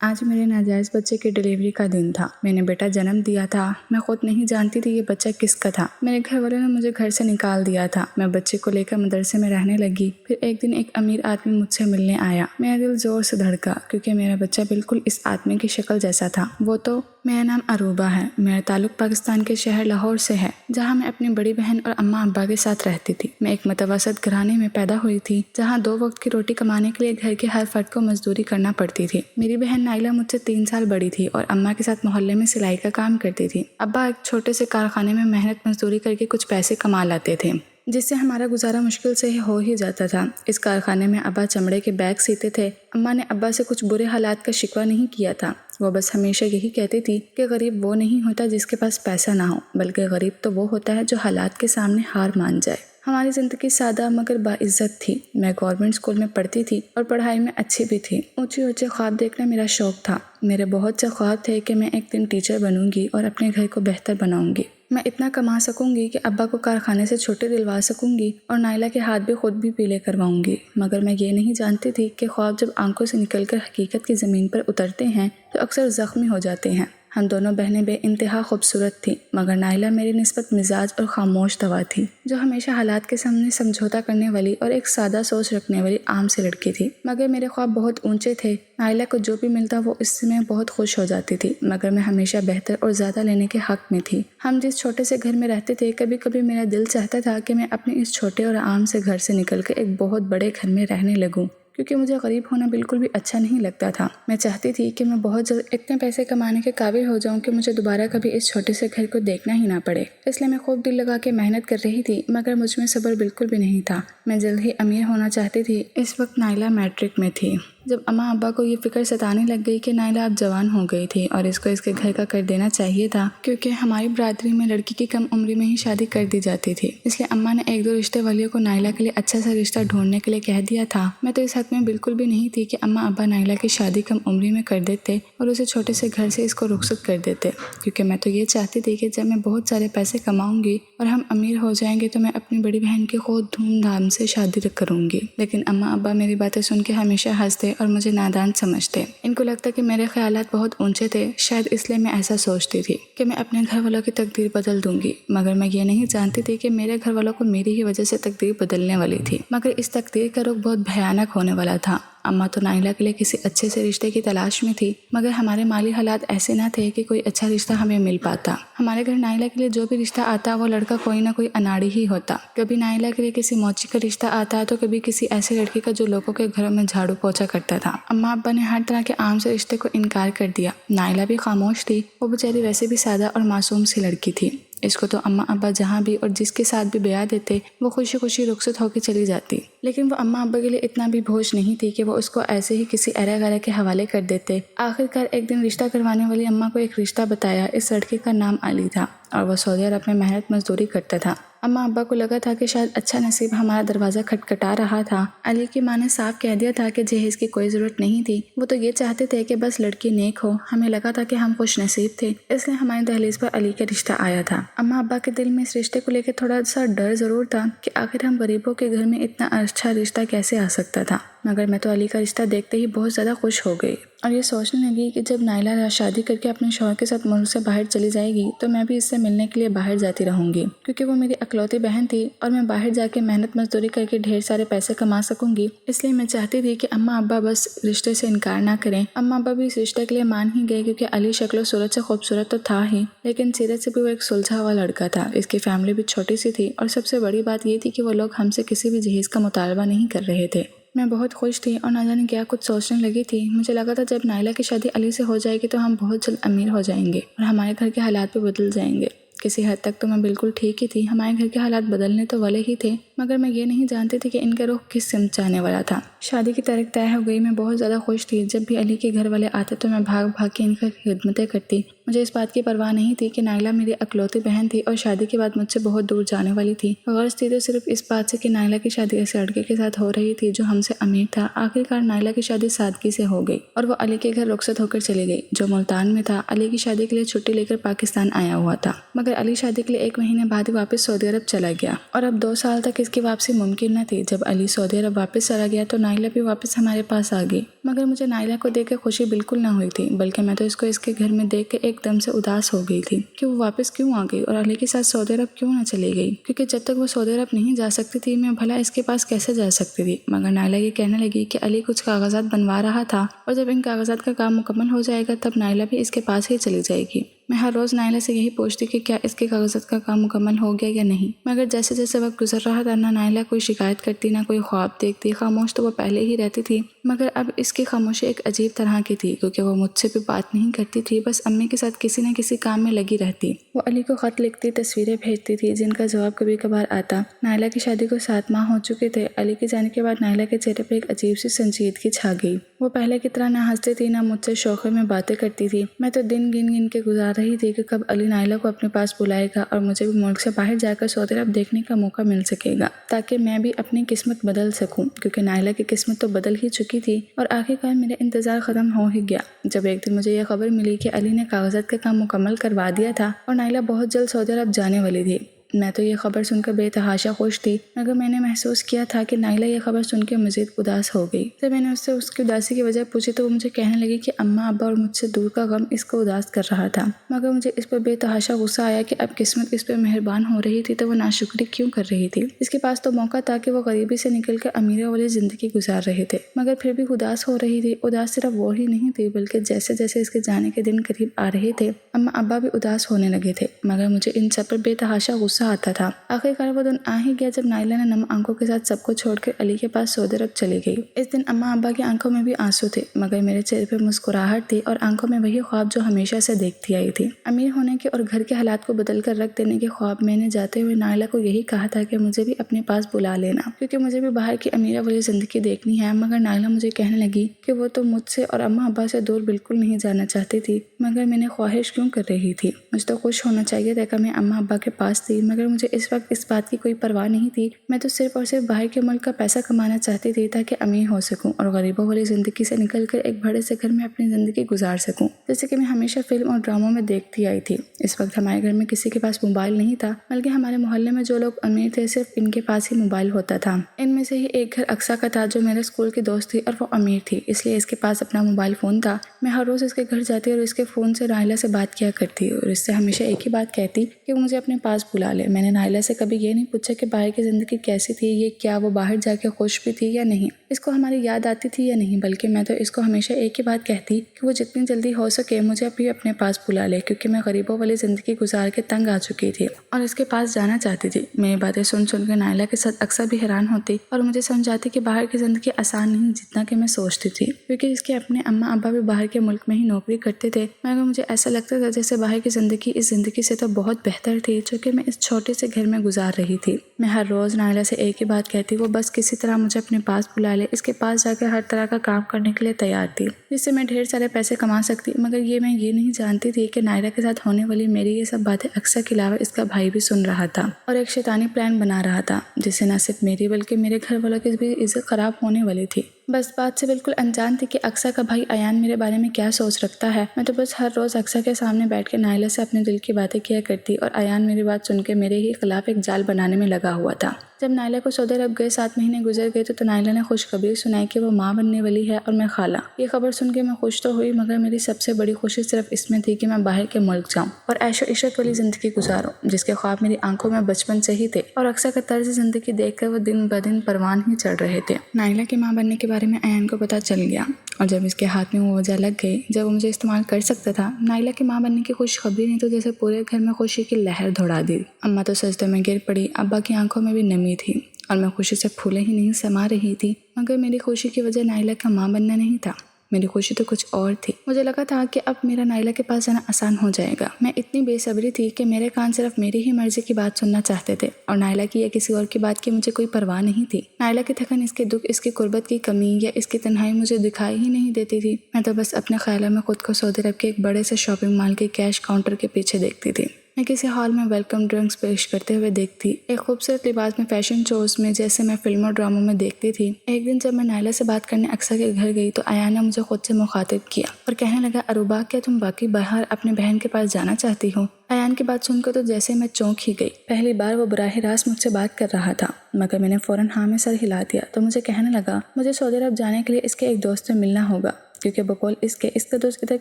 آج میرے ناجائز بچے کی ڈیلیوری کا دن تھا۔ میں نے بیٹا جنم دیا تھا۔ میں خود نہیں جانتی تھی یہ بچہ کس کا تھا۔ میرے گھر والوں نے مجھے گھر سے نکال دیا تھا۔ میں بچے کو لے کر مدرسے میں رہنے لگی۔ پھر ایک دن ایک امیر آدمی مجھ سے ملنے آیا۔ میرا دل زور سے دھڑکا کیونکہ میرا بچہ بالکل اس آدمی کی شکل جیسا تھا۔ وہ تو میرا نام عروبہ ہے۔ میرا تعلق پاکستان کے شہر لاہور سے ہے، جہاں میں اپنی بڑی بہن اور اماں ابا کے ساتھ رہتی تھی۔ میں ایک متوسط گھرانے میں پیدا ہوئی تھی، جہاں 2 وقت کی روٹی کمانے کے لیے گھر کے ہر فرد کو مزدوری کرنا پڑتی تھی۔ میری بہن نائلہ مجھ سے 3 سال بڑی تھی اور اماں کے ساتھ محلے میں سلائی کا کام کرتی تھی۔ ابا ایک چھوٹے سے کارخانے میں محنت مزدوری کر کے کچھ پیسے کما لاتے تھے، جس سے ہمارا گزارا مشکل سے ہو ہی جاتا تھا۔ اس کارخانے میں ابا چمڑے کے بیگ سیتے تھے۔ اماں نے ابا سے کچھ برے حالات کا شکوہ نہیں کیا تھا۔ وہ بس ہمیشہ یہی کہتی تھی کہ غریب وہ نہیں ہوتا جس کے پاس پیسہ نہ ہو، بلکہ غریب تو وہ ہوتا ہے جو حالات کے سامنے ہار مان جائے۔ ہماری زندگی سادہ مگر باعزت تھی۔ میں گورنمنٹ اسکول میں پڑھتی تھی اور پڑھائی میں اچھی بھی تھی۔ اونچے اونچے خواب دیکھنا میرا شوق تھا۔ میرے بہت سے خواب تھے کہ میں ایک دن ٹیچر بنوں گی اور اپنے گھر کو بہتر بناؤں گی۔ میں اتنا کما سکوں گی کہ ابا کو کارخانے سے چھٹی دلوا سکوں گی اور نائلہ کے ہاتھ بھی خود بھی پیلے کرواؤں گی۔ مگر میں یہ نہیں جانتی تھی کہ خواب جب آنکھوں سے نکل کر حقیقت کی زمین پر اترتے ہیں تو اکثر زخمی ہو جاتے ہیں۔ ہم دونوں بہنیں بے انتہا خوبصورت تھیں، مگر نائلہ میری نسبت مزاج اور خاموش طبع تھی، جو ہمیشہ حالات کے سامنے سمجھوتا کرنے والی اور ایک سادہ سوچ رکھنے والی عام سی لڑکی تھی۔ مگر میرے خواب بہت اونچے تھے۔ نائلہ کو جو بھی ملتا وہ اس سے میں بہت خوش ہو جاتی تھی، مگر میں ہمیشہ بہتر اور زیادہ لینے کے حق میں تھی۔ ہم جس چھوٹے سے گھر میں رہتے تھے، کبھی کبھی میرا دل چاہتا تھا کہ میں اپنے اس چھوٹے اور عام سے گھر سے نکل کر ایک بہت بڑے گھر میں رہنے لگوں، کیونکہ مجھے غریب ہونا بالکل بھی اچھا نہیں لگتا تھا۔ میں چاہتی تھی کہ میں بہت جلد اتنے پیسے کمانے کے قابل ہو جاؤں کہ مجھے دوبارہ کبھی اس چھوٹے سے گھر کو دیکھنا ہی نہ پڑے۔ اس لیے میں خوب دل لگا کے محنت کر رہی تھی، مگر مجھ میں صبر بالکل بھی نہیں تھا۔ میں جلد ہی امیر ہونا چاہتی تھی۔ اس وقت نائلہ میٹرک میں تھی، جب اماں ابا کو یہ فکر ستانے لگ گئی کہ نائلہ اب جوان ہو گئی تھی اور اس کو اس کے گھر کا کر دینا چاہیے تھا، کیونکہ ہماری برادری میں لڑکی کی کم عمری میں ہی شادی کر دی جاتی تھی۔ اس لیے اماں نے 1-2 رشتے والیوں کو نائلہ کے لیے اچھا سا رشتہ ڈھونڈنے کے لیے کہہ دیا تھا۔ میں تو اس حق میں بالکل بھی نہیں تھی کہ اماں ابا نائلہ کی شادی کم عمری میں کر دیتے اور اسے چھوٹے سے گھر سے اس کو رخصت کر دیتے، کیونکہ میں تو یہ چاہتی تھی کہ جب میں بہت سارے پیسے کماؤں گی اور ہم امیر ہو جائیں گے تو میں اپنی بڑی بہن کی خود دھوم دھام سے شادی کروں گی۔ لیکن اماں ابا میری باتیں سن کے ہمیشہ ہنستے اور مجھے نادان سمجھتے۔ ان کو لگتا کہ میرے خیالات بہت اونچے تھے، شاید اس لیے میں ایسا سوچتی تھی کہ میں اپنے گھر والوں کی تقدیر بدل دوں گی، مگر میں یہ نہیں جانتی تھی کہ میرے گھر والوں کو میری ہی وجہ سے تقدیر بدلنے والی تھی، مگر اس تقدیر کا رخ بہت بھیانک ہونے والا تھا۔ اماں تو نائلہ کے لیے کسی اچھے سے رشتے کی تلاش میں تھی، مگر ہمارے مالی حالات ایسے نہ تھے کہ کوئی اچھا رشتہ ہمیں مل پاتا۔ ہمارے گھر نائلہ کے لیے جو بھی رشتہ آتا وہ لڑکا کوئی نہ کوئی اناڑی ہی ہوتا۔ کبھی نائلہ کے لیے کسی موچی کا رشتہ آتا تو کبھی کسی ایسے لڑکی کا جو لوگوں کے گھروں میں جھاڑو پوچھا کرتا تھا۔ اماں ابا نے ہر طرح کے عام سے رشتے کو انکار کر دیا۔ نائلہ بھی خاموش تھی، وہ بیچاری ویسے بھی سادہ اور معصوم سی لڑکی تھی۔ اس کو تو اماں ابا جہاں بھی اور جس کے ساتھ بھی بیاہ دیتے وہ خوشی خوشی رخصت ہو کے چلی جاتی، لیکن وہ اماں ابا کے لیے اتنا بھی بوجھ نہیں تھی کہ وہ اس کو ایسے ہی کسی ایرا غیرا کے حوالے کر دیتے۔ آخرکار ایک دن رشتہ کروانے والی اماں کو ایک رشتہ بتایا۔ اس لڑکے کا نام علی تھا اور وہ سعودی عرب میں محنت مزدوری کرتا تھا۔ اماں ابا کو لگا تھا کہ شاید اچھا نصیب ہمارا دروازہ کھٹکھٹا رہا تھا۔ علی کی ماں نے صاف کہہ دیا تھا کہ جہیز کی کوئی ضرورت نہیں تھی، وہ تو یہ چاہتے تھے کہ بس لڑکی نیک ہو۔ ہمیں لگا تھا کہ ہم خوش نصیب تھے، اس لیے ہماری دہلیز پر علی کا رشتہ آیا تھا۔ اماں ابا کے دل میں اس رشتے کو لے کے تھوڑا سا ڈر ضرور تھا کہ آخر ہم غریبوں کے گھر میں اتنا اچھا رشتہ کیسے آ سکتا تھا، مگر میں تو علی کا رشتہ دیکھتے ہی بہت زیادہ خوش ہو گئی اور یہ سوچنے لگی کہ جب نائلہ شادی کر کے اپنے شوہر کے ساتھ ملک سے باہر چلی جائے گی تو میں بھی اس سے ملنے کے لیے باہر جاتی رہوں گی، کیونکہ وہ میری اکلوتی بہن تھی اور میں باہر جا کے محنت مزدوری کر کے ڈھیر سارے پیسے کما سکوں گی۔ اس لیے میں چاہتی تھی کہ اماں ابا بس رشتے سے انکار نہ کریں۔ اماں ابا بھی اس رشتے کے لیے مان ہی گئے، کیونکہ علی شکل و صورت سے خوبصورت تو تھا ہی، لیکن سیرت سے بھی وہ ایک سلجھا ہوا لڑکا تھا۔ اس کی فیملی بھی چھوٹی سی تھی اور سب سے بڑی بات یہ تھی کہ وہ لوگ ہم سے کسی بھی جہیز کا مطالبہ نہیں کر رہے تھے۔ میں بہت خوش تھی اور نہ جانے کیا کچھ سوچنے لگی تھی۔ مجھے لگا تھا جب نائلہ کی شادی علی سے ہو جائے گی تو ہم بہت جلد امیر ہو جائیں گے اور ہمارے گھر کے حالات بھی بدل جائیں گے۔ کسی حد تک تو میں بالکل ٹھیک ہی تھی، ہمارے گھر کے حالات بدلنے تو والے ہی تھے، مگر میں یہ نہیں جانتی تھی کہ ان کا رخ کس سمت جانے والا تھا۔ شادی کی تاریخ طے ہو گئی، میں بہت زیادہ خوش تھی۔ جب بھی علی کے گھر والے آتے تو میں بھاگ بھاگ کے ان کی خدمتیں کرتی، مجھے اس بات کی پرواہ نہیں تھی کہ نائلہ میری اکلوتی بہن تھی اور شادی کے بعد مجھ سے بہت دور جانے والی تھی۔ غرض تھی تو صرف اس بات سے کہ نائلہ کی شادی ایسے لڑکے کے ساتھ ہو رہی تھی جو ہم سے امیر تھا۔ آخرکار نائلہ کی شادی سادگی سے ہو گئی اور وہ علی کے گھر رخصت ہو کر چلی گئی جو ملتان میں تھا۔ علی کی شادی کے لیے چھٹی لے کر پاکستان آیا ہوا تھا، مگر علی شادی کے لیے 1 مہینے بعد ہی واپس سعودی عرب چلا گیا اور اب 2 سال تک اس کی واپسی ممکن نہ تھی۔ جب علی سعودی عرب واپس چلا گیا تو نائلہ بھی واپس ہمارے پاس آ گئی، مگر مجھے نائلہ کو دیکھ کے خوشی بالکل نہ ہوئی تھی، بلکہ میں تو اس کو اس کے گھر میں دیکھ کے ایک دم سے اداس ہو گئی تھی کہ وہ واپس کیوں آ گئی اور علی کے ساتھ سعودی عرب کیوں نہ چلی گئی، کیونکہ جب تک وہ سعودی عرب نہیں جا سکتی تھی میں بھلا اس کے پاس کیسے جا سکتی تھی۔ مگر نائلہ یہ کہنے لگی کہ علی کچھ کاغذات بنوا رہا تھا اور جب ان کاغذات کا کام مکمل ہو جائے گا تب نائلہ بھی اس کے پاس ہی چلی جائے گی۔ میں ہر روز نائلہ سے یہی پوچھتی کہ کیا اس کے کاغذات کا کام مکمل ہو گیا یا نہیں، مگر جیسے جیسے وقت گزر رہا تھا نہ نائلہ کوئی شکایت کرتی نہ کوئی خواب دیکھتی۔ خاموش تو وہ پہلے ہی رہتی تھی، مگر اب اس کی خاموشی ایک عجیب طرح کی تھی، کیونکہ وہ مجھ سے بھی بات نہیں کرتی تھی، بس امی کے ساتھ کسی نہ کسی کام میں لگی رہتی۔ وہ علی کو خط لکھتی، تصویریں بھیجتی تھی جن کا جواب کبھی کبھار آتا۔ نائلہ کی شادی کو 7 ماہ ہو چکے تھے۔ علی کے جانے کے بعد نائلہ کے چہرے پر ایک عجیب سی سنجیدگی چھا گئی۔ وہ پہلے کی طرح نہ ہنستی تھی نہ مجھ سے شوخی میں باتیں کرتی تھی۔ میں تو دن گن گن کے گزار رہی تھی کہ کب علی نائلہ کو اپنے پاس بلائے گا اور مجھے بھی ملک سے باہر جا کر سعودی عرب دیکھنے کا موقع مل سکے گا، تاکہ میں بھی اپنی قسمت بدل سکوں، کیونکہ نائلہ کی قسمت تو بدل ہی چکی تھی اور آخرکار میرا انتظار ختم ہو ہی گیا جب ایک دن مجھے یہ خبر ملی کہ علی نے کاغذات کا کام مکمل کروا دیا تھا اور نائلہ بہت جلد سعودی عرب جانے والی تھی۔ میں تو یہ خبر سن کر بے تحاشا خوش تھی، مگر میں نے محسوس کیا تھا کہ نائلہ یہ خبر سن کے مزید اداس ہو گئی۔ جب میں نے اس سے اس کی اداسی کی وجہ پوچھی تو وہ مجھے کہنے لگی کہ اماں ابا اور مجھ سے دور کا غم اس کو اداس کر رہا تھا، مگر مجھے اس پر بے تحاشا غصہ آیا کہ اب قسمت اس پر مہربان ہو رہی تھی تو وہ ناشکری کیوں کر رہی تھی۔ اس کے پاس تو موقع تھا کہ وہ غریبی سے نکل کر امیروں والی زندگی گزار رہے تھے، مگر پھر بھی اداس ہو رہی تھی۔ اداس صرف وہ ہی نہیں تھی، بلکہ جیسے جیسے اس کے جانے کے دن قریب آ رہے تھے اماں ابا بھی اداس ہونے لگے تھے، مگر مجھے ان سب پر بے تحاشا غصہ آتا تھا۔ آخرکار وہ دن آ ہی گیا جب نائلہ نے نم آنکھوں کے ساتھ سب کو چھوڑ کر علی کے پاس سعودی عرب چلی گئی۔ اس دن اماں ابا کی آنکھوں میں بھی آنسو تھے، مگر میرے چہرے پر مسکراہٹ تھی اور آنکھوں میں وہی خواب جو ہمیشہ سے دیکھتی آئی تھی، امیر ہونے کے اور گھر کے حالات کو بدل کر رکھ دینے کے خواب۔ میں نے جاتے ہوئے نائلہ کو یہی کہا تھا کہ مجھے بھی اپنے پاس بلا لینا، کیونکہ مجھے بھی باہر کی امیرہ والی زندگی دیکھنی ہے، مگر نائلہ مجھے کہنے لگی کہ وہ تو مجھ سے اور اماں ابا سے دور بالکل نہیں جانا چاہتی تھی، مگر میں نے خواہش کیوں کر رہی تھی؟ مجھے تو خوش ہونا چاہیے تھا کہ میں اماں ابا کے پاس تھی، مگر مجھے اس وقت اس بات کی کوئی پرواہ نہیں تھی۔ میں تو صرف اور صرف باہر کے ملک کا پیسہ کمانا چاہتی تھی تاکہ امیر ہو سکوں اور غریبوں والی زندگی سے نکل کر ایک بڑے سے گھر میں اپنی زندگی گزار سکوں، جیسے کہ میں ہمیشہ فلم اور ڈراموں میں دیکھتی آئی تھی۔ اس وقت ہمارے گھر میں کسی کے پاس موبائل نہیں تھا، بلکہ ہمارے محلے میں جو لوگ امیر تھے صرف ان کے پاس ہی موبائل ہوتا تھا۔ ان میں سے ہی ایک گھر اقصیٰ کا تھا جو میرے اسکول کی دوست تھی اور وہ امیر تھی، اس لیے اس کے پاس اپنا موبائل فون تھا۔ میں ہر روز اس کے گھر جاتی اور اس کے فون سے نائلہ سے بات کیا کرتی اور اس سے ہمیشہ ایک ہی بات کہتی کہ وہ مجھے اپنے پاس بلا لے۔ میں نے نائلہ سے کبھی یہ نہیں پوچھا کہ باہر کی زندگی کیسی تھی، یہ کیا وہ باہر جا کے خوش بھی تھی یا نہیں، اس کو ہماری یاد آتی تھی یا نہیں، بلکہ میں تو اس کو ہمیشہ ایک ہی بات کہتی کہ وہ جتنی جلدی ہو سکے مجھے بھی اپنے پاس بلا لے، کیونکہ میں غریبوں والی زندگی گزار کے تنگ آ چکی تھی اور اس کے پاس جانا چاہتی تھی۔ میری باتیں سن سن کے نائلہ کے ساتھ اکثر بھی حیران ہوتی اور مجھے سمجھاتی کہ باہر کی زندگی آسان نہیں جتنا کہ میں سوچتی تھی، کیونکہ اس کے اپنے اماں ابا بھی باہر کے ملک میں ہی نوکری کرتے تھے، مگر مجھے ایسا لگتا تھا جیسے باہر کی زندگی اس زندگی سے تو بہت بہتر تھی جو کہ میں اس چھوٹے سے گھر میں گزار رہی تھی۔ میں ہر روز نائلہ سے ایک ہی بات کہتی، وہ بس کسی طرح مجھے اپنے پاس بلا لے، اس کے پاس جا کر ہر طرح کا کام کرنے کے لیے تیار تھی جس سے میں ڈھیر سارے پیسے کما سکتی، مگر میں یہ نہیں جانتی تھی کہ نائلہ کے ساتھ ہونے والی میری یہ سب باتیں اکثر کے علاوہ اس کا بھائی بھی سن رہا تھا اور ایک شیطانی پلان بنا رہا تھا جس سے نہ صرف میری بلکہ میرے گھر والوں کی بھی عزت خراب ہونے والی تھی۔ بس بات سے بالکل انجان تھی کہ اقصیٰ کا بھائی ایان میرے بارے میں کیا سوچ رکھتا ہے۔ میں تو بس ہر روز اقصیٰ کے سامنے بیٹھ کے نائلہ سے اپنے دل کی باتیں کیا کرتی اور ایان میری بات سن کے میرے ہی خلاف ایک جال بنانے میں لگا ہوا تھا۔ جب نائلہ کو سعودی عرب گئے 7 مہینے گزر گئے تو نائلہ نے خوشخبری سنائی کہ وہ ماں بننے والی ہے اور میں خالہ۔ یہ خبر سن کے میں خوش تو ہوئی، مگر میری سب سے بڑی خوشی صرف اس میں تھی کہ میں باہر کے ملک جاؤں اور عیش و عشرت والی زندگی گزاروں جس کے خواب میری آنکھوں میں بچپن سے ہی تھے، اور اقصیٰ کا طرز زندگی دیکھ کر وہ دن بدن پروان ہی چڑھ رہے تھے۔ نائلہ کے ماں بننے کے بارے میں ایان کو پتہ چل گیا اور جب اس کے ہاتھ میں وہ وجہ لگ گئی جب وہ مجھے استعمال کر سکتا تھا، نائلہ کے ماں بننے کی خوشخبری نے تو جیسے پورے گھر میں خوشی کی لہر دوڑا دی۔ اماں تو سجدے میں گر پڑی، ابا کی آنکھوں میں بھی نمی تھی اور میں خوشی سے پھولے ہی نہیں سما رہی تھی، مگر میری خوشی کی وجہ نائلہ کا ماں بننا نہیں تھا۔ میری خوشی تو کچھ اور تھی۔ مجھے لگا تھا کہ اب میرا نائلہ کے پاس جانا آسان ہو جائے گا۔ میں اتنی بے صبری تھی کہ میرے کان صرف میری ہی مرضی کی بات سننا چاہتے تھے اور نائلہ کی یا کسی اور کی بات کی مجھے کوئی پرواہ نہیں تھی۔ نائلہ کی تھکن، اس کے دکھ، اس کی غربت کی کمی یا اس کی تنہائی مجھے دکھائی ہی نہیں دیتی تھی۔ میں تو بس اپنے خیالوں میں خود کو سعودی عرب کے ایک بڑے سے شاپنگ مال کے کیش کاؤنٹر کے پیچھے دیکھتی تھی۔ میں کسی ہال میں ویلکم ڈرنکس پیش کرتے ہوئے دیکھتی، ایک خوبصورت لباس میں فیشن شوز میں جیسے میں فلموں ڈراموں میں دیکھتی تھی۔ ایک دن جب میں نائلہ سے بات کرنے اقصیٰ کے گھر گئی تو ایان نے مجھے خود سے مخاطب کیا اور کہنے لگا، اروبا، کیا تم واقعی باہر اپنے بہن کے پاس جانا چاہتی ہو؟ ایان کی بات سن کر تو جیسے میں چونک ہی گئی۔ پہلی بار وہ براہ راست مجھ سے بات کر رہا تھا، مگر میں نے فوراً ہاں میں سر ہلا دیا تو مجھے کہنے لگا، مجھے سعودی عرب جانے کے لیے اس کے ایک دوست سے ملنا ہوگا، کیونکہ بقول اس کا دوست ادھر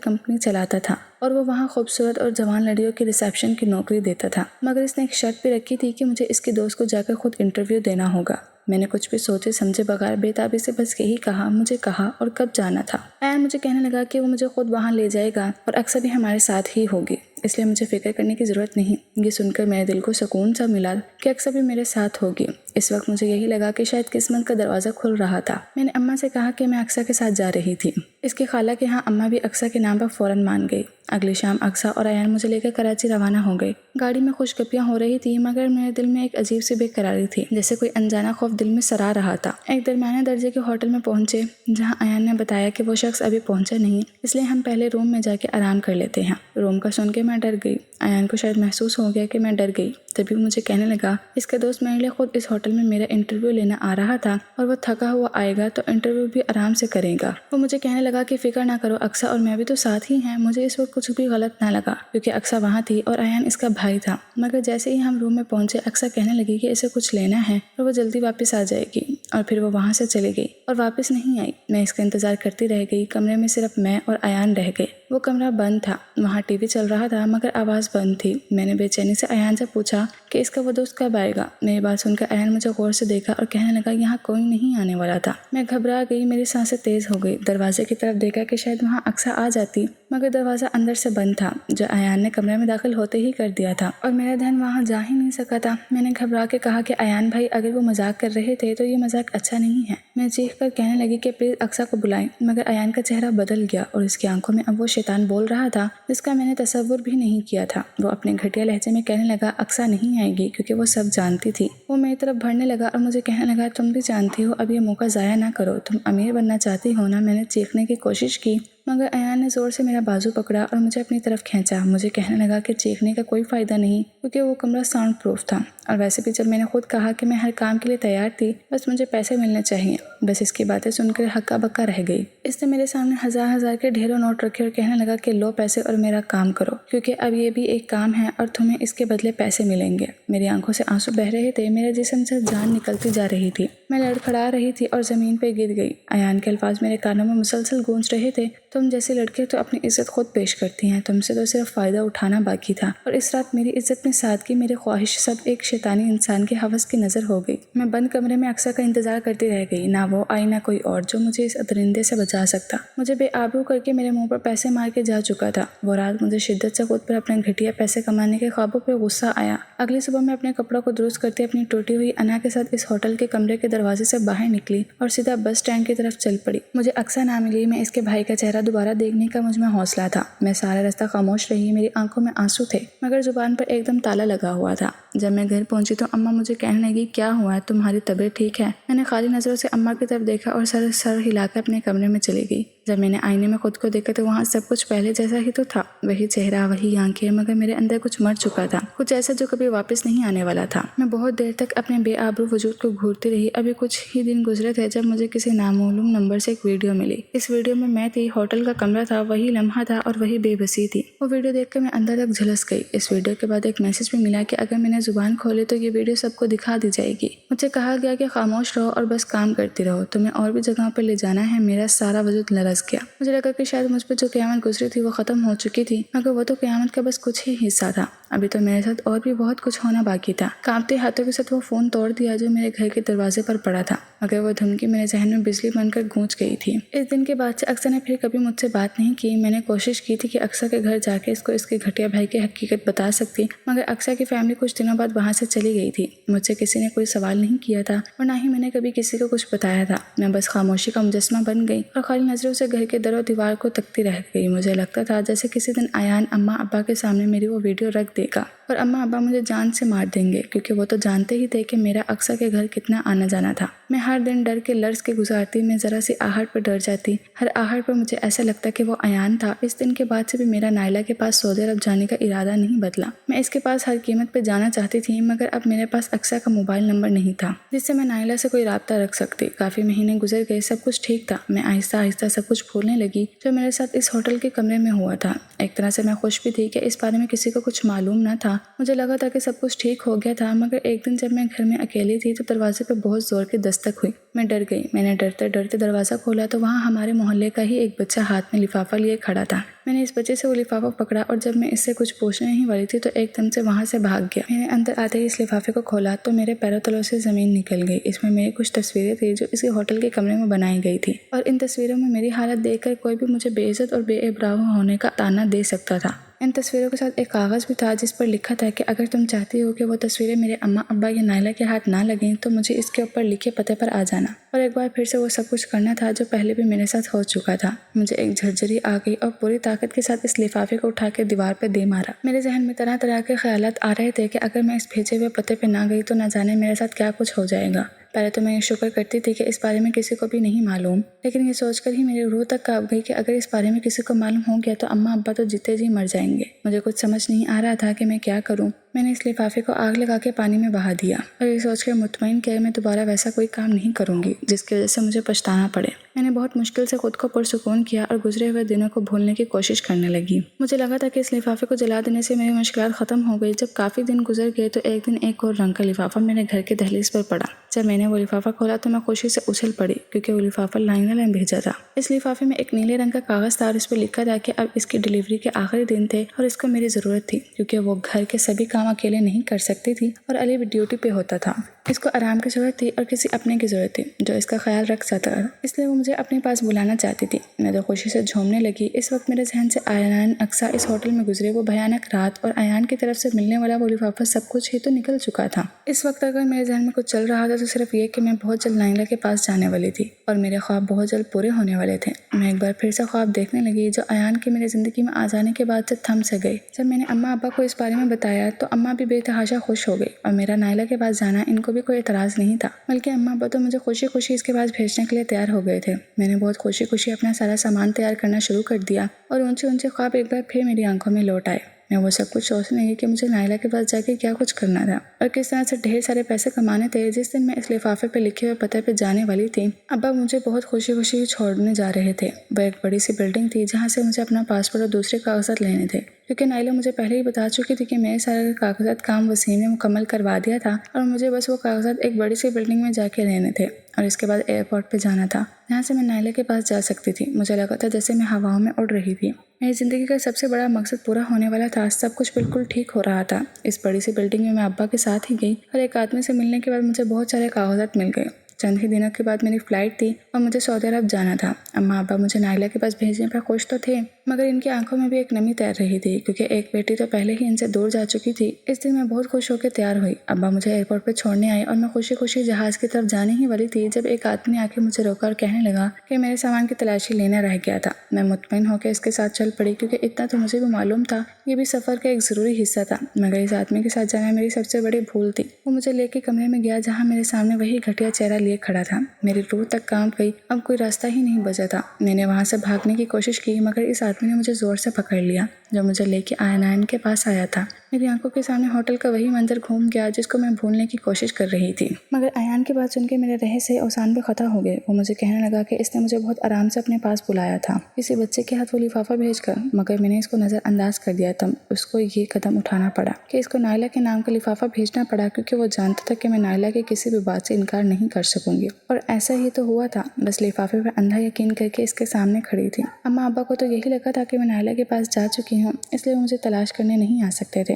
کمپنی چلاتا تھا اور وہ وہاں خوبصورت اور جوان لڑکیوں کی ریسیپشن کی نوکری دیتا تھا، مگر اس نے ایک شرط بھی رکھی تھی کہ مجھے اس کے دوست کو جا کر خود انٹرویو دینا ہوگا۔ میں نے کچھ بھی سوچے سمجھے بغیر بے تابی سے بس یہی کہا، مجھے کہا اور کب جانا تھا۔ ایان مجھے کہنے لگا کہ وہ مجھے خود وہاں لے جائے گا اور اکثر بھی ہمارے ساتھ ہی ہوگی، اس لیے مجھے فکر کرنے کی ضرورت نہیں۔ یہ سن کر میرے دل کو سکون سا ملا کہ اکثر بھی میرے ساتھ ہوگی۔ اس وقت مجھے یہی لگا کہ شاید قسمت کا دروازہ کھل رہا تھا۔ میں نے اماں سے کہا کہ میں اقصیٰ کے ساتھ جا رہی تھی۔ اس کی خالہ کے ہاں اماں بھی اقصیٰ کے نام پر فوراً مان گئی۔ اگلی شام اقصیٰ اور ایان مجھے لے کر کراچی روانہ ہو گئے۔ گاڑی میں خوش گپیاں ہو رہی تھی، مگر میرے دل میں ایک عجیب سی بے قراری تھی، جیسے کوئی انجانا خوف دل میں سرا رہا تھا۔ ایک درمیانے درجے کے ہوٹل میں پہنچے جہاں ایان نے بتایا کہ وہ شخص ابھی پہنچا نہیں، اس لیے ہم پہلے روم میں جا کے آرام کر لیتے ہیں۔ روم کا سن کے میں ڈر گئی۔ ایان کو شاید محسوس ہو گیا کہ میں ڈر گئی، تبھی مجھے کہنے لگا، اس کا دوست میرے لیے خود اس ہوٹل میں میرا انٹرویو لینا آ رہا تھا اور وہ تھکا ہوا آئے گا تو انٹرویو بھی آرام سے کرے گا۔ وہ مجھے کہنے لگا کہ فکر نہ کرو، اقصیٰ اور میں بھی تو ساتھ ہی ہیں۔ مجھے اس وقت کچھ بھی غلط نہ لگا کیونکہ اقصیٰ وہاں تھی اور ایان اس کا بھائی تھا، مگر جیسے ہی ہم روم میں پہنچے اقصیٰ کہنے لگی کہ اسے کچھ لینا ہے اور وہ جلدی واپس آ جائے گی، اور پھر وہ وہاں سے چلی گئی اور واپس نہیں آئی۔ میں اس کا انتظار کرتی رہ گئی۔ کمرے میں صرف میں اور ایان رہ گئے۔ وہ کمرہ بند تھا، وہاں ٹی وی چل رہا تھا مگر آواز بند تھی۔ میں نے بے چینی سے ایان سے پوچھا کہ اس کا وہ دوست کب آئے گا۔ میری بات سن کر ایان مجھے غور سے دیکھا اور کہنے لگا، یہاں کوئی نہیں آنے والا تھا۔ میں گھبرا گئی، میری سانسیں تیز ہو گئی۔ دروازے کی طرف دیکھا کہ شاید وہاں اقصیٰ آ جاتی، مگر دروازہ اندر سے بند تھا جو ایان نے کمرے میں داخل ہوتے ہی کر دیا تھا اور میرا ذہن وہاں جا ہی نہیں سکا تھا۔ میں نے گھبرا کے کہا کہ ایان بھائی، اگر وہ مذاق کر رہے تھے تو یہ مذاق اچھا نہیں ہے۔ میں چیخ کر کہنے لگی کہ پلیز اقصیٰ کو بلائیں، مگر ایان کا چہرہ بدل گیا اور اس کی آنکھوں میں اب وہ شیطان بول رہا تھا جس کا میں نے تصور بھی نہیں کیا تھا۔ وہ اپنے گھٹیا لہجے میں کہنے لگا، اقصیٰ نہیں آئے گی، کیونکہ وہ سب جانتی تھی۔ وہ میری طرف بڑھنے لگا اور مجھے کہنے لگا، تم بھی جانتی ہو، اب یہ موقع ضائع نہ کرو، تم امیر بننا چاہتی ہو نا۔ میں نے چیخنے کی کوشش کی مگر ایان نے زور سے میرا بازو پکڑا اور مجھے اپنی طرف کھینچا۔ مجھے کہنے لگا کہ چیخنے کا کوئی فائدہ نہیں کیونکہ وہ کمرہ ساؤنڈ پروف تھا، اور ویسے بھی جب میں نے خود کہا کہ میں ہر کام کے لیے تیار تھی، بس مجھے پیسے ملنے چاہیے۔ بس اس کی باتیں سن کر ہکا بکا رہ گئی۔ اس نے میرے سامنے ہزار ہزار کے ڈھیروں نوٹ رکھے اور کہنے لگا کہ لو پیسے اور میرا کام کرو، کیونکہ اب یہ بھی ایک کام ہے اور تمہیں اس کے بدلے پیسے ملیں گے۔ میری آنکھوں سے آنسو بہہ رہے تھے، میرے جسم سے جان نکلتی جا رہی تھی، میں لڑکھڑا رہی تھی اور زمین پہ گر گئی۔ ایان کے الفاظ میرے کانوں میں مسلسل گونج رہے تھے، تم جیسے لڑکے تو اپنی عزت خود پیش کرتی ہیں، تم سے تو صرف فائدہ اٹھانا باقی تھا، اور اس رات میری عزت میں سادگی، میری خواہش، سب ایک شیطانی انسان کے ہوس کی نظر ہو گئی۔ میں بند کمرے میں اقصیٰ کا انتظار کرتی رہ گئی، نہ وہ آئی نہ کوئی اور جو مجھے اس درندے سے بچا سکتا۔ مجھے بے آبرو کر کے میرے منہ پر پیسے مار کے جا چکا تھا۔ وہ رات مجھے شدت سے خود پر اپنے گھٹیا پیسے کمانے کے خوابوں پہ غصہ آیا۔ اگلی صبح میں اپنے کپڑوں کو درست کرتے اپنی ٹوٹی ہوئی انا کے ساتھ اس ہوٹل کے کمرے کے دروازے سے باہر نکلی اور سیدھا بس اسٹینڈ کی طرف چل پڑی۔ مجھے اقصیٰ نہ ملی، میں اس کے بھائی کا چہرہ دوبارہ دیکھنے کا مجھ میں حوصلہ تھا۔ میں سارا راستہ خاموش رہی، میری آنکھوں میں آنسو تھے مگر زبان پر ایک دم تالا لگا ہوا تھا۔ جب میں گھر پہنچی تو اماں مجھے کہنے لگی، کیا ہوا ہے، تمہاری طبیعت ٹھیک ہے؟ میں نے خالی نظروں سے اماں کی طرف دیکھا اور سر ہلا کر اپنے کمرے میں چلی گئی۔ جب میں نے آئینے میں خود کو دیکھا تو وہاں سب کچھ پہلے جیسا ہی تو تھا، وہی چہرہ، وہی آنکھیں، مگر میرے اندر کچھ مر چکا تھا، کچھ ایسا جو کبھی واپس نہیں آنے والا تھا۔ میں بہت دیر تک اپنے بے آبرو وجود کو گھورتی رہی۔ ابھی کچھ ہی دن گزرے تھے جب مجھے کسی نامعلوم نمبر سے ایک ویڈیو ملی۔ اس ویڈیو میں تھی، ہوٹل کا کمرہ تھا، وہی لمحہ تھا اور وہی بے بسی تھی۔ وہ ویڈیو دیکھ کر میں اندر تک جھلس گئی۔ اس ویڈیو کے بعد ایک میسج بھی ملا کہ اگر میں نے زبان کھولے تو یہ ویڈیو سب کو دکھا دی جائے گی۔ مجھے کہا گیا کہ خاموش رہو اور بس کام کرتی رہو، تمہیں اور بھی جگہوں پر لے جانا ہے۔ میرا سارا وجود لرز گیا۔ مجھے لگا کہ شاید مجھ پہ جو قیامت گزری تھی وہ ختم ہو چکی تھی، مگر وہ تو قیامت کا بس کچھ ہی حصہ تھا۔ ابھی تو میرے ساتھ اور بھی بہت کچھ ہونا باقی تھا۔ کانپتے ہاتھوں کے ساتھ وہ فون توڑ دیا جو میرے گھر کے دروازے پر پڑا تھا، مگر وہ دھمکی میرے ذہن میں بجلی بن کر گونج گئی تھی۔ اس دن کے بعد سے اقصیٰ نے پھر کبھی مجھ سے بات نہیں کی۔ میں نے کوشش کی تھی کہ اقصیٰ کے گھر جا کے اس کو اس کے گھٹیا بھائی کی حقیقت بتا سکتی، مگر اقصیٰ کی فیملی کچھ دنوں بعد وہاں سے چلی گئی تھی۔ مجھ سے کسی نے کوئی سوال نہیں کیا تھا اور نہ ہی میں نے کبھی کسی کو کچھ بتایا تھا۔ میں بس خاموشی کا مجسمہ بن گئی اور خالی نظروں سے سے گھر کے در و دیوار کو تکتی رہ گئی۔ مجھے لگتا تھا جیسے کسی دن ایان اماں ابا کے سامنے میری وہ ویڈیو رکھ دے گا اور اماں ابا مجھے جان سے مار دیں گے، کیونکہ وہ تو جانتے ہی تھے کہ میرا اقصیٰ کے گھر کتنا آنا جانا تھا۔ میں ہر دن ڈر کے لرز کے گزارتی، میں ذرا سی آہٹ پر ڈر جاتی، ہر آہٹ پر مجھے ایسا لگتا کہ وہ ایان تھا۔ اس دن کے بعد سے بھی میرا نائلہ کے پاس سعودی عرب جانے کا ارادہ نہیں بدلا۔ میں اس کے پاس ہر قیمت پہ جانا چاہتی تھی، مگر اب میرے پاس اقصیٰ کا موبائل نمبر نہیں تھا جس سے میں نائلہ سے کوئی رابطہ رکھ سکتی۔ کافی مہینے گزر گئے، سب کچھ ٹھیک تھا۔ میں آہستہ آہستہ سب کچھ بھولنے لگی جو میرے ساتھ اس ہوٹل کے کمرے میں ہوا تھا۔ ایک طرح سے میں خوش بھی تھی کہ اس بارے میں کسی کو کچھ معلوم نہ تھا۔ مجھے لگا تھا کہ سب کچھ ٹھیک ہو گیا تھا، مگر ایک دن جب میں گھر میں اکیلی تھی تو دروازے پہ بہت زور کی دستک ہوئی۔ میں ڈر گئی۔ میں نے ڈرتے ڈرتے دروازہ کھولا تو وہاں ہمارے محلے کا ہی ایک بچہ ہاتھ میں لفافہ لیے کھڑا تھا۔ میں نے اس بچے سے وہ لفافہ پکڑا اور جب میں اس سے کچھ پوچھنے ہی والی تھی تو ایک دم سے وہاں سے بھاگ گیا۔ میں نے اندر آتے ہی اس لفافے کو کھولا تو میرے پیروں تلوں سے زمین نکل گئی۔ اس میں میری کچھ تصویریں تھیں جو اسی ہوٹل کے کمرے میں بنائی گئی تھی، اور ان تصویروں میں میری حالت دیکھ کر کوئی بھی مجھے بے عزت اور بے ابروی ہونے کا طعنہ دے سکتا تھا۔ ان تصویروں کے ساتھ ایک کاغذ بھی تھا جس پر لکھا تھا کہ اگر تم چاہتی ہو کہ وہ تصویریں میرے اماں ابا یا نائلہ کے ہاتھ نہ لگیں تو مجھے اس کے اوپر لکھے پتے پر آ جانا۔ اور ایک بار پھر سے وہ سب کچھ کرنا تھا جو پہلے بھی میرے ساتھ ہو چکا تھا۔ مجھے ایک جھرجھری آ گئی اور پوری طاقت کے ساتھ اس لفافے کو اٹھا کے دیوار پہ دے مارا۔ میرے ذہن میں طرح طرح کے خیالات آ رہے تھے کہ اگر میں اس بھیجے ہوئے پتے پہ نہ گئی تو نہ جانے میرے ساتھ کیا کچھ ہو جائے گا۔ پہلے تو میں یہ شکر کرتی تھی کہ اس بارے میں کسی کو بھی نہیں معلوم، لیکن یہ سوچ کر ہی میری روح تک کانپ گئی کہ اگر اس بارے میں کسی کو معلوم ہو گیا تو اماں ابا تو جیتے جی مر جائیں گے۔ مجھے کچھ سمجھ نہیں آ رہا تھا کہ میں کیا کروں۔ میں نے اس لفافے کو آگ لگا کے پانی میں بہا دیا اور یہ سوچ کر مطمئن کیا میں دوبارہ ویسا کوئی کام نہیں کروں گی جس کی وجہ سے مجھے پچھتانا پڑے۔ میں نے بہت مشکل سے خود کو پرسکون کیا اور گزرے ہوئے دنوں کو بھولنے کی کوشش کرنے لگی۔ مجھے لگا تھا کہ اس لفافے کو جلا دینے سے میری مشکلات ختم ہو گئی۔ جب کافی دن گزر گئے تو ایک دن ایک اور رنگ کا لفافہ میرے گھر کے دہلیز پر پڑا۔ جب میں نے وہ لفافہ کھولا تو میں خوشی سے اچھل پڑی کیونکہ وہ لفافہ نائلہ نے بھیجا تھا۔ اس لفافے میں ایک نیلے رنگ کا کاغذ تھا اور اس پہ لکھا تھا کہ اب اس کی ڈیلیوری کے آخری دن تھے اور اس کو میری ضرورت تھی کیونکہ وہ گھر کے سبھی کام اکیلے نہیں کر سکتی تھی اور علی بھی ڈیوٹی پہ ہوتا تھا۔ اس کو آرام کی ضرورت تھی اور کسی اپنے کی ضرورت تھی جو اس کا خیال رکھ سکتا تھا، اس لیے وہ مجھے اپنے پاس بلانا چاہتی تھی۔ میں تو خوشی سے جھومنے لگی۔ اس وقت میرے ذہن سے ایان اقصیٰ اس ہوٹل میں گزرے وہ بھیانک رات اور ایان کی طرف سے ملنے والا وہ لفافہ سب کچھ ہی تو نکل چکا تھا۔ اس وقت اگر میرے ذہن میں کچھ چل رہا تھا تو صرف یہ کہ میں بہت جلد نائلہ کے پاس جانے والی تھی اور میرے خواب بہت جلد پورے ہونے والے تھے۔ میں ایک بار پھر سے خواب دیکھنے لگی جو ایان کے میری زندگی میں آ جانے کے بعد سے تھم سے گئے۔ جب میں نے اماں ابا کو اس بارے میں بتایا تو اماں بھی بے تحاشا خوش ہو گئی اور میرا نائلہ کے پاس جانا ان کو بھی کوئی اعتراض نہیں تھا، بلکہ اماں ابا تو مجھے خوشی خوشی اس کے پاس بھیجنے کے لیے تیار ہو گئے تھے۔ میں نے بہت خوشی خوشی اپنا سارا سامان تیار کرنا شروع کر دیا اور اونچے اونچے خواب ایک بار پھر میری آنکھوں میں لوٹ آئے۔ میں وہ سب کچھ سوچنے لگی کہ مجھے نائلہ کے پاس جا کے کیا کچھ کرنا تھا اور کس طرح سے ڈھیر سارے پیسے کمانے تھے۔ جس دن میں اس لفافے پہ لکھے ہوئے پتے پہ جانے والی تھی ابا مجھے بہت خوشی خوشی چھوڑنے جا رہے تھے۔ وہ ایک بڑی سی بلڈنگ تھی جہاں سے مجھے اپنا پاسپورٹ اور دوسرے کاغذات لینے تھے، کیونکہ نائلہ مجھے پہلے ہی بتا چکی تھی کہ میرے سارے کاغذات کام وسیم نے مکمل کروا دیا تھا اور مجھے بس وہ کاغذات ایک بڑی سی بلڈنگ میں جا کے لینے تھے اور اس کے بعد ایئرپورٹ پہ جانا تھا جہاں سے میں نائلہ کے پاس جا سکتی تھی۔ مجھے لگا تھا جیسے میں ہواؤں میں اڑ رہی تھی۔ میری زندگی کا سب سے بڑا مقصد پورا ہونے والا تھا، سب کچھ بالکل ٹھیک ہو رہا تھا۔ اس بڑی سی بلڈنگ میں ابا کے ساتھ ہی گئی اور ایک آدمی سے ملنے کے بعد مجھے بہت سارے کاغذات مل گئے۔ چند ہی دنوں کے بعد میری فلائٹ تھی اور مجھے سعودی عرب جانا تھا۔ اماں ابا مجھے نائلہ کے پاس بھیجنے پر خوش تو تھے، مگر ان کی آنکھوں میں بھی ایک نمی تیر رہی تھی کیونکہ ایک بیٹی تو پہلے ہی ان سے دور جا چکی تھی۔ اس دن میں بہت خوش ہو کے تیار ہوئی۔ ابا مجھے ایئرپورٹ پہ چھوڑنے آئے اور میں خوشی خوشی جہاز کی طرف جانے ہی والی تھی جب ایک آدمی آ کے مجھے روکا اور کہنے لگا کہ میرے سامان کی تلاشی لینا رہ گیا تھا۔ میں مطمئن ہو کے اس کے ساتھ چل پڑی کیونکہ اتنا تو مجھے بھی معلوم تھا یہ بھی سفر کا ایک ضروری حصہ تھا، مگر اس آدمی کے ساتھ جانا میری سب سے بڑی بھول تھی۔ وہ مجھے لے کے کمرے میں گیا جہاں میرے سامنے وہی گھٹیا چہرہ لیے کھڑا تھا۔ میری روح تک کانپ گئی، اب کوئی راستہ ہی نہیں بچا تھا۔ میں نے وہاں سے بھاگنے کی کوشش کی مگر اس آدمی نے مجھے زور سے پکڑ لیا جو مجھے لے کے ایان کے پاس آیا تھا۔ میری آنکھوں کے سامنے ہوٹل کا وہی منظر گھوم گیا جس کو میں بھولنے کی کوشش کر رہی تھی، مگر ایان کی بات سن کے میرے رہے سے اوسان بھی خطا ہو گئے۔ وہ مجھے کہنے لگا کہ اس نے مجھے بہت آرام سے اپنے پاس بلایا تھا کسی بچے کے ہاتھ وہ لفافہ بھیج کر، مگر میں نے اس کو نظر انداز کر دیا تب اس کو یہ قدم اٹھانا پڑا کہ اس کو نائلہ کے نام کا لفافہ بھیجنا پڑا کیونکہ وہ جانتا تھا کہ میں نائلہ کی کسی بھی بات سے انکار نہیں کر سکوں گی، اور ایسا ہی تو ہوا تھا۔ بس لفافے پر اندھا یقین کر کے اس کے سامنے کھڑی تھی۔ اماں ابا کو تو یہی لگا تھا کہ میں نائلہ کے پاس جا چکی ہوں، اس لیے وہ مجھے تلاش کرنے نہیں آ سکتے تھے۔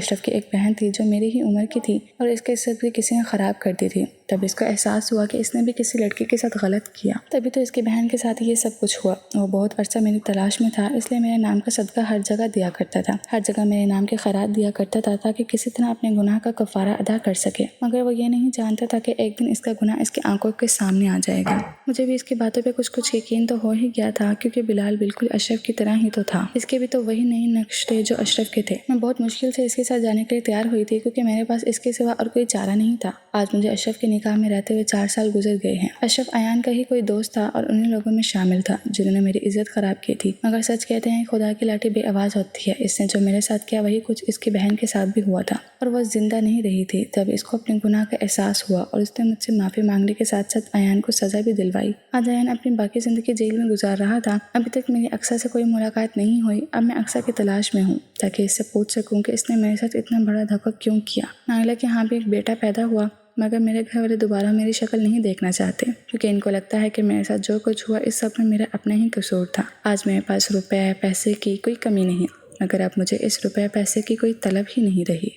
اشرف کی ایک بہن تھی جو میری ہی عمر کی تھی اور اس کی عزت بھی کسی نے خراب کر دی تھی۔ تب اس کو احساس ہوا کہ اس نے بھی کسی لڑکی کے ساتھ غلط کیا، تبھی تو اس کی بہن کے ساتھ یہ سب کچھ ہوا۔ وہ بہت عرصہ میری تلاش میں تھا، اس لیے میرے نام کا صدقہ ہر جگہ دیا کرتا تھا، ہر جگہ میرے نام کے خیرات دیا کرتا تھا تاکہ کسی طرح اپنے گناہ کا کفارہ ادا کر سکے، مگر وہ یہ نہیں جانتا تھا کہ ایک دن اس کا گناہ اس کی آنکھوں کے سامنے آ جائے گا۔ مجھے بھی اس کی باتوں پہ کچھ یقین تو ہو ہی گیا تھا، کیونکہ بلال بالکل اشرف کی طرح ہی تو تھا، اس کے بھی تو وہی نئی نقش تھے جو اشرف کے تھے۔ میں بہت مشکل سے اس کے ساتھ جانے کے لیے تیار ہوئی تھی، کیونکہ میرے پاس اس کے سوا اور کوئی چارہ نہیں تھا۔ آج مجھے اشرف کے نکاح میں رہتے ہوئے 4 سال گزر گئے ہیں۔ اشرف ایان کا ہی کوئی دوست تھا اور انہیں لوگوں میں شامل تھا جنہوں نے میری عزت خراب کی تھی، مگر سچ کہتے ہیں خدا کی لاٹھی بے آواز ہوتی ہے۔ اس نے جو میرے ساتھ کیا وہی کچھ اس کی بہن کے ساتھ بھی ہوا تھا، اور وہ زندہ نہیں رہی تھی جب اس کو اپنے گناہ کا احساس ہوا، اور اس نے مجھ سے معافی مانگنے کے ساتھ ساتھ ایان کو سزا بھی دلوائی۔ آج ایان اپنی باقی زندگی جیل میں گزار رہا تھا۔ ابھی تک میری اقصیٰ سے کوئی ملاقات نہیں ہوئی۔ اب میں اقصیٰ کی تلاش میں ہوں تاکہ اس سے پوچھ سکوں کہ اس نے میرے ساتھ اتنا بڑا دھوکہ کیوں کیا۔ نائلہ کے ہاں بھی ایک بیٹا پیدا ہوا، مگر میرے گھر والے دوبارہ میری شکل نہیں دیکھنا چاہتے، کیونکہ ان کو لگتا ہے کہ میرے ساتھ جو کچھ ہوا اس سب میں میرا اپنا ہی قصور تھا۔ آج میرے پاس روپے پیسے کی کوئی کمی نہیں، مگر اب مجھے اس روپے پیسے کی کوئی طلب ہی نہیں رہی۔